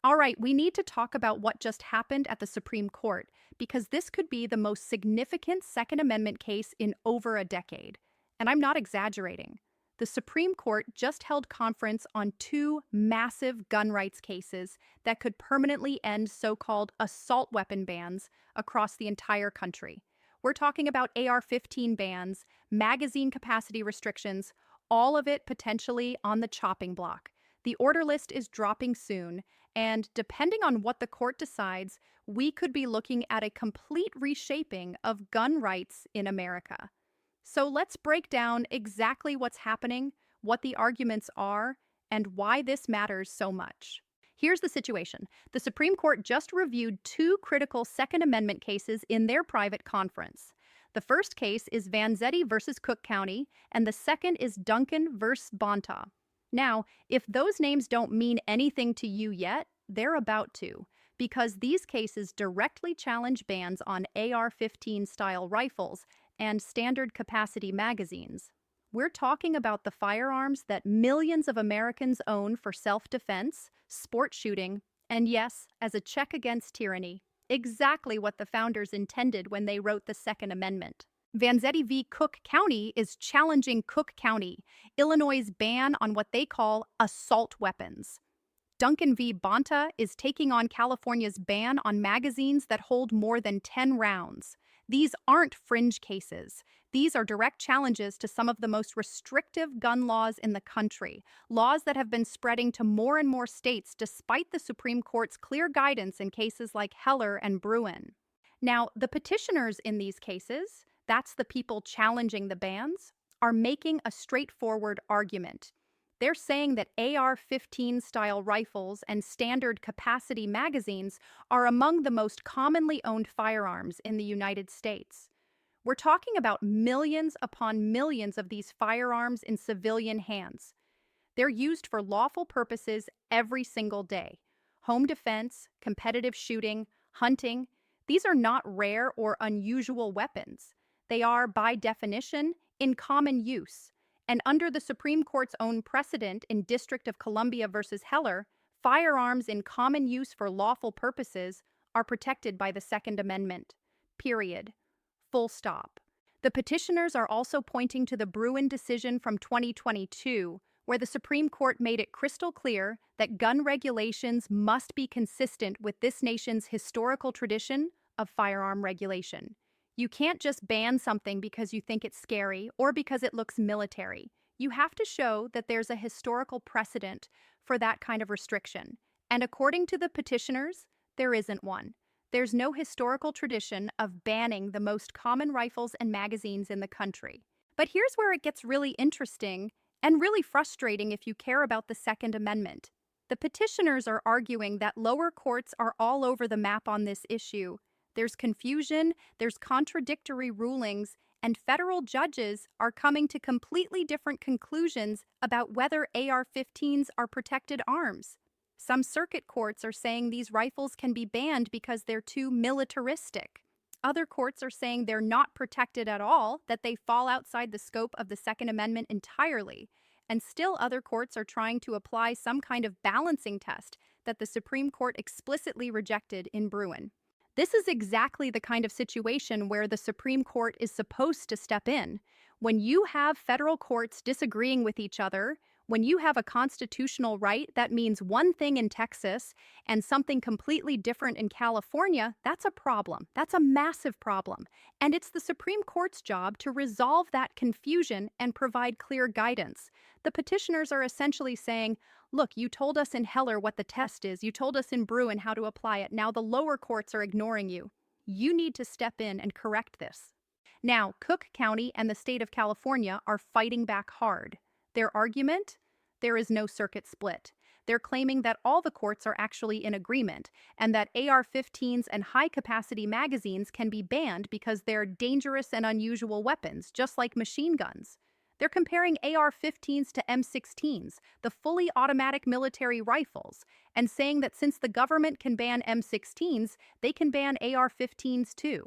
All right, we need to talk about what just happened at the Supreme Court because this could be the most significant Second Amendment case in over a decade. And I'm not exaggerating. The Supreme Court just held conference on two massive gun rights cases that could permanently end so called assault weapon bans across the entire country. We're talking about AR 15 bans, magazine capacity restrictions, all of it potentially on the chopping block. The order list is dropping soon, and depending on what the court decides, we could be looking at a complete reshaping of gun rights in America. So let's break down exactly what's happening, what the arguments are, and why this matters so much. Here's the situation. The Supreme Court just reviewed two critical Second Amendment cases in their private conference. The first case is Vanzetti versus Cook County, and the second is Duncan versus Bonta. Now, if those names don't mean anything to you yet, they're about to, because these cases directly challenge bans on AR 15 style rifles and standard capacity magazines. We're talking about the firearms that millions of Americans own for self defense, sport shooting, and yes, as a check against tyranny. Exactly what the founders intended when they wrote the Second Amendment. Vanzetti v. Cook County is challenging Cook County, Illinois' ban on what they call assault weapons. Duncan v. Bonta is taking on California's ban on magazines that hold more than 10 rounds. These aren't fringe cases. These are direct challenges to some of the most restrictive gun laws in the country, laws that have been spreading to more and more states despite the Supreme Court's clear guidance in cases like Heller and Bruen. Now, the petitioners in these cases, that's the people challenging the bans, are making a straightforward argument. They're saying that AR 15 style rifles and standard capacity magazines are among the most commonly owned firearms in the United States. We're talking about millions upon millions of these firearms in civilian hands. They're used for lawful purposes every single day. Home defense, competitive shooting, hunting, these are not rare or unusual weapons. They are, by definition, in common use. And under the Supreme Court's own precedent in District of Columbia versus Heller, firearms in common use for lawful purposes are protected by the Second Amendment. Period. Full stop. The petitioners are also pointing to the Bruen decision from 2022, where the Supreme Court made it crystal clear that gun regulations must be consistent with this nation's historical tradition of firearm regulation. You can't just ban something because you think it's scary or because it looks military. You have to show that there's a historical precedent for that kind of restriction. And according to the petitioners, there isn't one. There's no historical tradition of banning the most common rifles and magazines in the country. But here's where it gets really interesting and really frustrating if you care about the Second Amendment. The petitioners are arguing that lower courts are all over the map on this issue. There's confusion, there's contradictory rulings, and federal judges are coming to completely different conclusions about whether AR-15s are protected arms. Some circuit courts are saying these rifles can be banned because they're too militaristic. Other courts are saying they're not protected at all, that they fall outside the scope of the Second Amendment entirely. And still other courts are trying to apply some kind of balancing test that the Supreme Court explicitly rejected in Bruen. This is exactly the kind of situation where the Supreme Court is supposed to step in. When you have federal courts disagreeing with each other, when you have a constitutional right that means one thing in Texas and something completely different in California, that's a problem. That's a massive problem. And it's the Supreme Court's job to resolve that confusion and provide clear guidance. The petitioners are essentially saying, look, you told us in Heller what the test is. You told us in Bruen how to apply it. Now the lower courts are ignoring you. You need to step in and correct this. Now, Cook County and the state of California are fighting back hard. Their argument? There is no circuit split. They're claiming that all the courts are actually in agreement and that AR-15s and high-capacity magazines can be banned because they're dangerous and unusual weapons, just like machine guns. They're comparing AR-15s to M16s, the fully automatic military rifles, and saying that since the government can ban M16s, they can ban AR-15s too.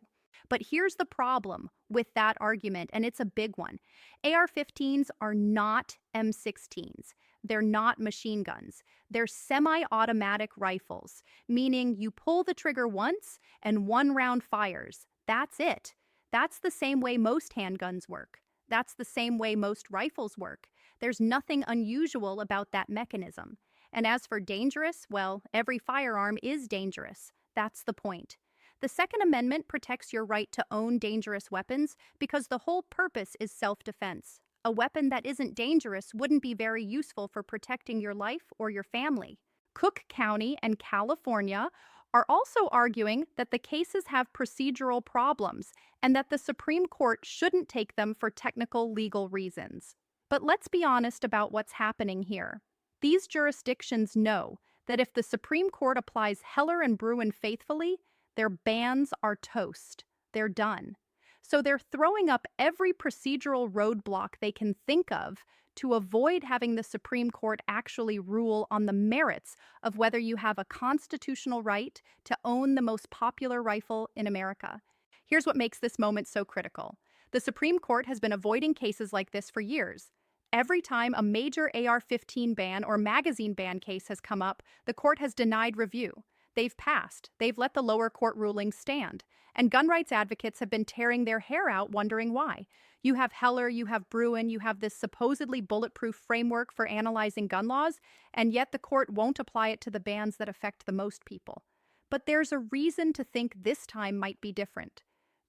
But here's the problem with that argument, and it's a big one. AR-15s are not M16s. they're not machine guns. They're semi-automatic rifles, meaning you pull the trigger once and one round fires. That's it. That's the same way most handguns work. That's the same way most rifles work. There's nothing unusual about that mechanism. And as for dangerous, well, every firearm is dangerous. That's the point. The Second Amendment protects your right to own dangerous weapons because the whole purpose is self-defense. A weapon that isn't dangerous wouldn't be very useful for protecting your life or your family. Cook County and California are also arguing that the cases have procedural problems and that the Supreme Court shouldn't take them for technical legal reasons. But let's be honest about what's happening here. These jurisdictions know that if the Supreme Court applies Heller and Bruen faithfully, their bans are toast. They're done. So they're throwing up every procedural roadblock they can think of to avoid having the Supreme Court actually rule on the merits of whether you have a constitutional right to own the most popular rifle in America. Here's what makes this moment so critical. The Supreme Court has been avoiding cases like this for years. Every time a major AR-15 ban or magazine ban case has come up, the court has denied review. They've passed. They've let the lower court rulings stand. And gun rights advocates have been tearing their hair out wondering why. You have Heller, you have Bruen, you have this supposedly bulletproof framework for analyzing gun laws, and yet the court won't apply it to the bans that affect the most people. But there's a reason to think this time might be different.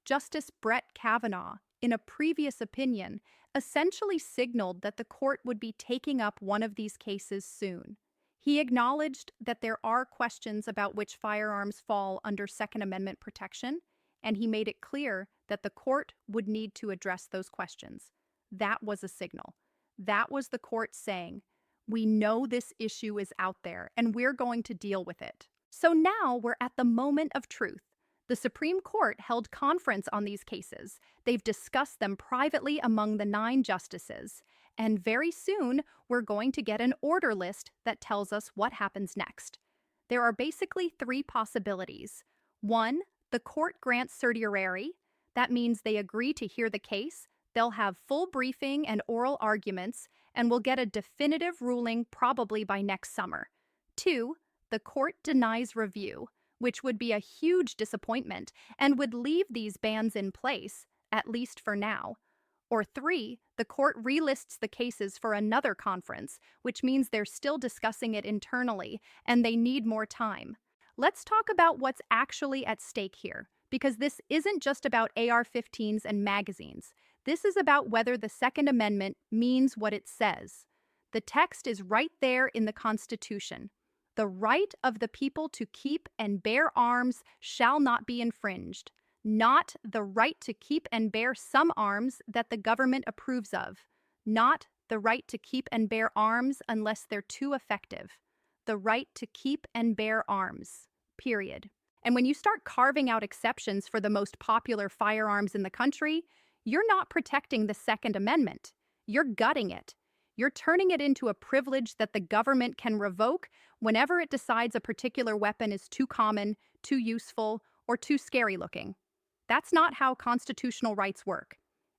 Justice Brett Kavanaugh, in a previous opinion, essentially signaled that the court would be taking up one of these cases soon. He acknowledged that there are questions about which firearms fall under Second Amendment protection, and he made it clear that the court would need to address those questions. That was a signal. That was the court saying, we know this issue is out there, and we're going to deal with it. So now we're at the moment of truth. The Supreme Court held conference on these cases. They've discussed them privately among the 9 justices. And very soon, we're going to get an order list that tells us what happens next. There are basically 3 possibilities. 1, the court grants certiorari. That means they agree to hear the case. They'll have full briefing and oral arguments, and we'll get a definitive ruling probably by next summer. 2, the court denies review, which would be a huge disappointment and would leave these bans in place, at least for now. Or 3, the court relists the cases for another conference, which means they're still discussing it internally and they need more time. Let's talk about what's actually at stake here, because this isn't just about AR-15s and magazines. This is about whether the Second Amendment means what it says. The text is right there in the Constitution. The right of the people to keep and bear arms shall not be infringed. Not the right to keep and bear some arms that the government approves of. Not the right to keep and bear arms unless they're too effective. The right to keep and bear arms. Period. And when you start carving out exceptions for the most popular firearms in the country, you're not protecting the Second Amendment. You're gutting it. You're turning it into a privilege that the government can revoke whenever it decides a particular weapon is too common, too useful, or too scary looking. That's not how constitutional rights work.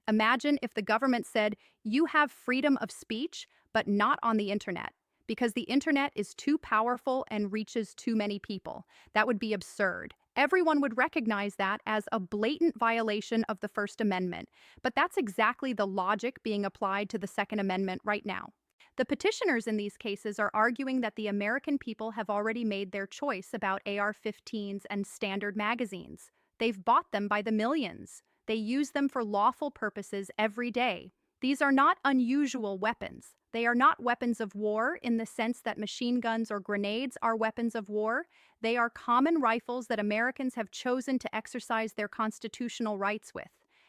Imagine if the government said, you have freedom of speech, but not on the internet, because the internet is too powerful and reaches too many people. That would be absurd. Everyone would recognize that as a blatant violation of the First Amendment, but that's exactly the logic being applied to the Second Amendment right now. The petitioners in these cases are arguing that the American people have already made their choice about AR-15s and standard magazines. They've bought them by the millions. They use them for lawful purposes every day. These are not unusual weapons. They are not weapons of war in the sense that machine guns or grenades are weapons of war. They are common rifles that Americans have chosen to exercise their constitutional rights with.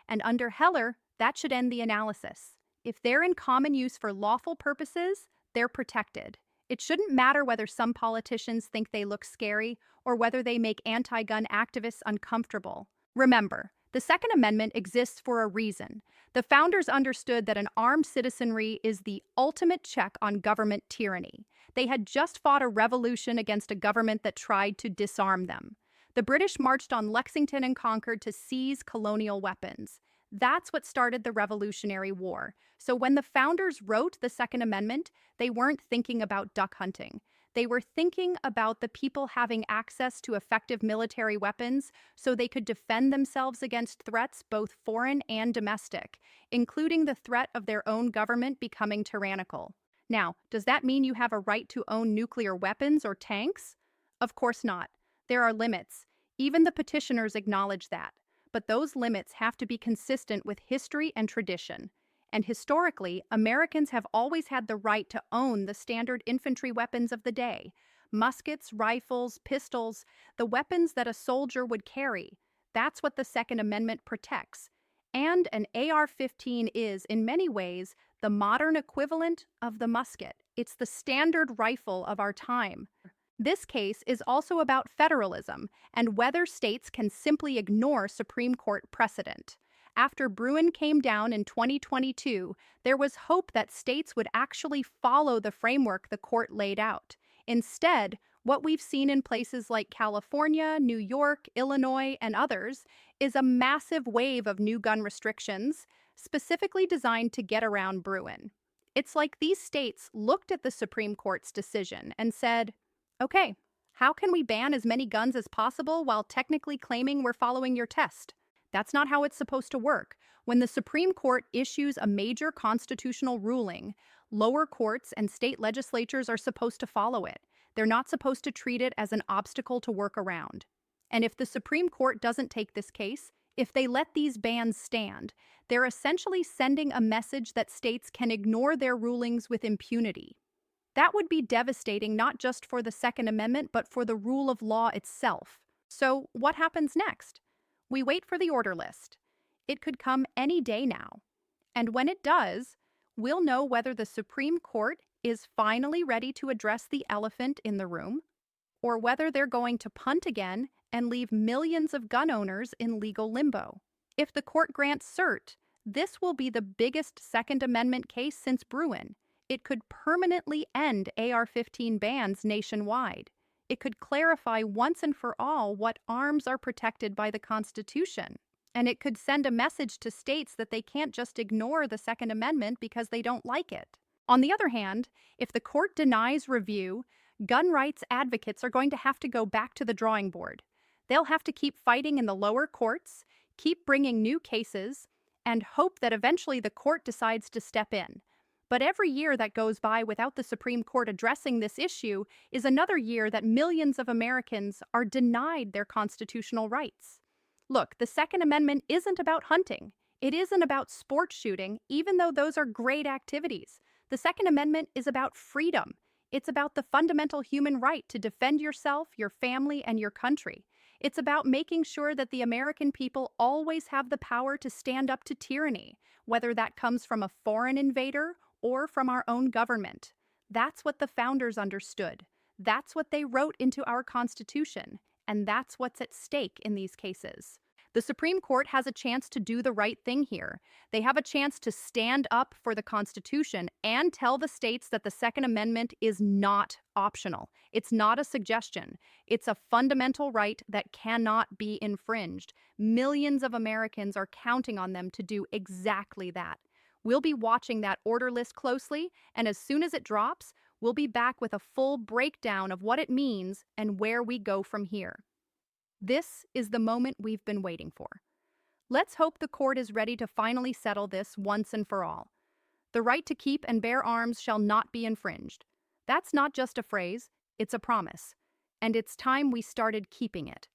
And under Heller, that should end the analysis. If they're in common use for lawful purposes, they're protected. It shouldn't matter whether some politicians think they look scary or whether they make anti-gun activists uncomfortable. Remember, the Second Amendment exists for a reason. The founders understood that an armed citizenry is the ultimate check on government tyranny. They had just fought a revolution against a government that tried to disarm them. The British marched on Lexington and Concord to seize colonial weapons. That's what started the Revolutionary War. So when the founders wrote the Second Amendment, they weren't thinking about duck hunting. They were thinking about the people having access to effective military weapons so they could defend themselves against threats, both foreign and domestic, including the threat of their own government becoming tyrannical. Now, does that mean you have a right to own nuclear weapons or tanks? Of course not. There are limits. Even the petitioners acknowledge that. But those limits have to be consistent with history and tradition. And historically, Americans have always had the right to own the standard infantry weapons of the day: muskets, rifles, pistols, the weapons that a soldier would carry. That's what the Second Amendment protects. And an AR-15 is, in many ways, the modern equivalent of the musket. It's the standard rifle of our time. This case is also about federalism and whether states can simply ignore Supreme Court precedent. After Bruen came down in 2022, there was hope that states would actually follow the framework the court laid out. Instead, what we've seen in places like California, New York, Illinois, and others is a massive wave of new gun restrictions, specifically designed to get around Bruen. It's like these states looked at the Supreme Court's decision and said, okay, how can we ban as many guns as possible while technically claiming we're following your test? That's not how it's supposed to work. When the Supreme Court issues a major constitutional ruling, lower courts and state legislatures are supposed to follow it. They're not supposed to treat it as an obstacle to work around. And if the Supreme Court doesn't take this case, if they let these bans stand, they're essentially sending a message that states can ignore their rulings with impunity. That would be devastating not just for the Second Amendment, but for the rule of law itself. So, what happens next? We wait for the order list. It could come any day now. And when it does, we'll know whether the Supreme Court is finally ready to address the elephant in the room, or whether they're going to punt again and leave millions of gun owners in legal limbo. If the court grants cert, this will be the biggest Second Amendment case since Bruen. It could permanently end AR-15 bans nationwide. It could clarify once and for all what arms are protected by the Constitution. And it could send a message to states that they can't just ignore the Second Amendment because they don't like it. On the other hand, if the court denies review, gun rights advocates are going to have to go back to the drawing board. They'll have to keep fighting in the lower courts, keep bringing new cases, and hope that eventually the court decides to step in. But every year that goes by without the Supreme Court addressing this issue is another year that millions of Americans are denied their constitutional rights. Look, the Second Amendment isn't about hunting. It isn't about sport shooting, even though those are great activities. The Second Amendment is about freedom. It's about the fundamental human right to defend yourself, your family, and your country. It's about making sure that the American people always have the power to stand up to tyranny, whether that comes from a foreign invader or from our own government. That's what the founders understood. That's what they wrote into our Constitution. And that's what's at stake in these cases. The Supreme Court has a chance to do the right thing here. They have a chance to stand up for the Constitution and tell the states that the Second Amendment is not optional. It's not a suggestion. It's a fundamental right that cannot be infringed. Millions of Americans are counting on them to do exactly that. We'll be watching that order list closely, and as soon as it drops, we'll be back with a full breakdown of what it means and where we go from here. This is the moment we've been waiting for. Let's hope the court is ready to finally settle this once and for all. The right to keep and bear arms shall not be infringed. That's not just a phrase, it's a promise. And it's time we started keeping it.